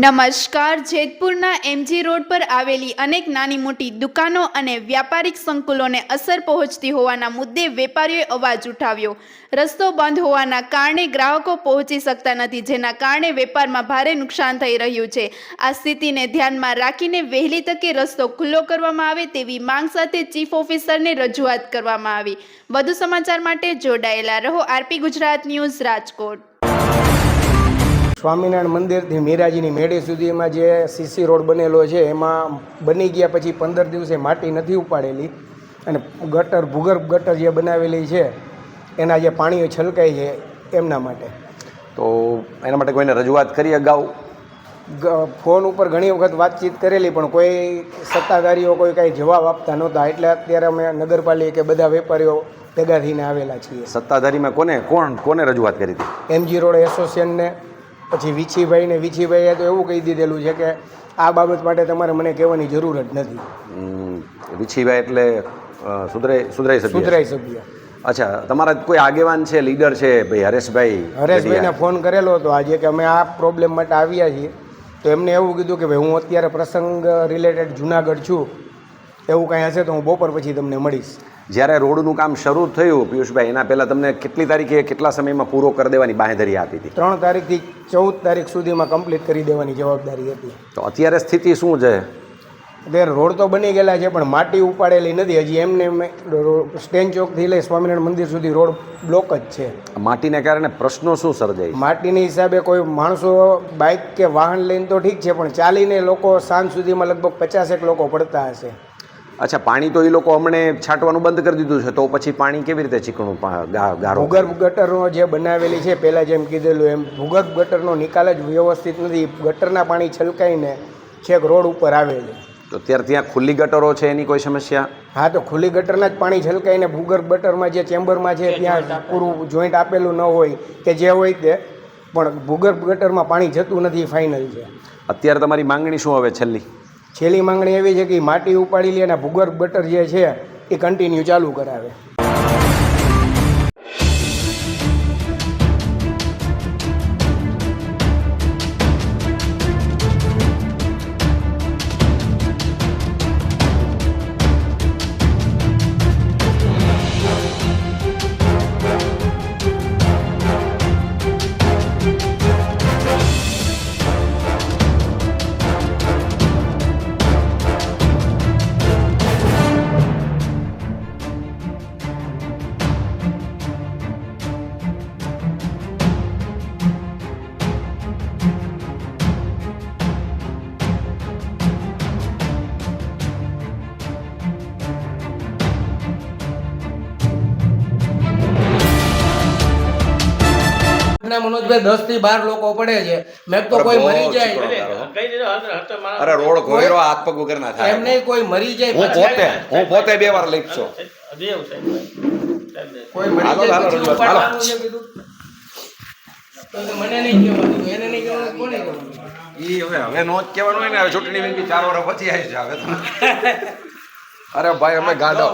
નમસ્કાર. જેતપુરના MG road પર આવેલી અનેક નાની મોટી દુકાનો અને વ્યાપારિક સંકુલોને અસર પહોંચતી હોવાના મુદ્દે વેપારીઓએ અવાજ ઉઠાવ્યો. રસ્તો બંધ હોવાના કારણે ગ્રાહકો પહોંચી શકતા નથી, જેના કારણે વેપારમાં ભારે નુકસાન થઈ રહ્યું છે. આ સ્થિતિને ધ્યાનમાં રાખીને વહેલી તકે રસ્તો ખુલ્લો કરવામાં આવે તેવી માંગ સાથે ચીફ ઓફિસરને રજૂઆત કરવામાં આવી. વધુ સમાચાર માટે જોડાયેલા રહો. RP Gujarat news, Rajkot. સ્વામિનારાયણ મંદિરથી મીરાજીની મેળી સુધીમાં જે સીસી રોડ બનેલો છે એમાં બની ગયા પછી 15 દિવસે માટી નથી ઉપાડેલી અને ગટર ભૂગર્ભ ગટર જે બનાવેલી છે એના જે પાણીઓ છલકાય છે એમના માટે. તો એના માટે કોઈને રજૂઆત કરી અગાઉ? ફોન ઉપર ઘણી વખત વાતચીત કરેલી પણ કોઈ સત્તાધારીઓ કોઈ કાંઈ જવાબ આપતા નહોતા, એટલે અત્યારે અમે નગરપાલિકા બધા વેપારીઓ ભેગા થઈને આવેલા છીએ. સત્તાધારીમાં કોને રજૂઆત કરી હતી? એમજી રોડ એસોસિએશનને, પછી વિછીભાઈએ તો એવું કહી દીધેલું છે કે આ બાબત માટે તમારે મને કહેવાની જરૂર જ નથી. વિછીભાઈ એટલે સુધરાઈ સભ્ય. અચ્છા, તમારા કોઈ આગેવાન છે, લીડર છે ભાઈ હરેશભાઈને ફોન કરેલો હતો આજે કે અમે આ પ્રોબ્લેમ માટે આવ્યા છીએ, તો એમને એવું કીધું કે ભાઈ હું અત્યારે પ્રસંગ રિલેટેડ જુનાગઢ છું, એવું કાંઈ હશે તો હું બપોર પછી તમને મળીશ. જ્યારે રોડનું કામ શરૂ થયું પિયુષભાઈ, એના પહેલાં તમને કેટલી તારીખે કેટલા સમયમાં પૂરો કરી દેવાની બાંહેધરી આપી હતી? 3 તારીખથી 14 તારીખ સુધીમાં કમ્પ્લીટ કરી દેવાની જવાબદારી હતી. તો અત્યારે સ્થિતિ શું છે? અત્યારે રોડ તો બની ગયેલા છે પણ માટી ઉપાડેલી નથી. હજી એમને સ્ટેન ચોકથી લઈ સ્વામિનારાયણ મંદિર સુધી રોડ બ્લોક જ છે. માટીને કારણે પ્રશ્નો શું સર્જાય? માટીની હિસાબે કોઈ માણસો બાઇક કે વાહન લઈને તો ઠીક છે પણ ચાલીને લોકો સાંજ સુધીમાં લગભગ 50 લોકો પડતા હશે. અચ્છા, પાણી તો એ લોકો હમણે છાંટવાનું બંધ કરી દીધું છે, તો પછી પાણી કેવી રીતે ચીકણું ગારો? ભૂગર્ભ ગટરો જે બનાવેલી છે પહેલાં જેમ કીધેલું એમ ભૂગર્ભ ગટરનો નિકાલ જ વ્યવસ્થિત નથી. ગટરના પાણી છલકાઈને છેક રોડ ઉપર આવે છે. તો ત્યારે ત્યાં ખુલ્લી ગટરો છે, એની કોઈ સમસ્યા? હા, તો ખુલ્લી ગટરના જ પાણી છલકાઈને ભૂગર્ભ ગટરમાં જે ચેમ્બરમાં છે ત્યાં પૂરું જોઈન્ટ આપેલું ન હોય કે જે હોય તે, પણ ભૂગર્ભ ગટરમાં પાણી જતું નથી, ફાઇનલ છે. અત્યારે તમારી માંગણી શું હવે છેલ્લી માંગણી એવી છે કે માટી ઉપાડી લે અને ભૂગર્ભ ગટર જે છે એ કન્ટિન્યુ ચાલુ કરાવે. મનોજભાઈ 10 થી 12 લોકો પડે છે. મેં તો કોઈ મરી જાય. અરે રોડ ઘોયરો હાથ પગ વગર ના થાય. એમ નહીં, કોઈ મરી જાય. હું પોતે 2 વાર લઈ છું. કોઈ મરી જાય પછી ઉપાડવાનું છે કીધું. તો મને નહીં કહેવાનું, એને નહીં કહેવાનું, કોને કહેવાનું? હવે નો જ કહેવાનું હોય ને. હવે ચૂંટણી 4 વર્ષ પછી આવી છે. હવે અરે ભાઈ અમે ગાડો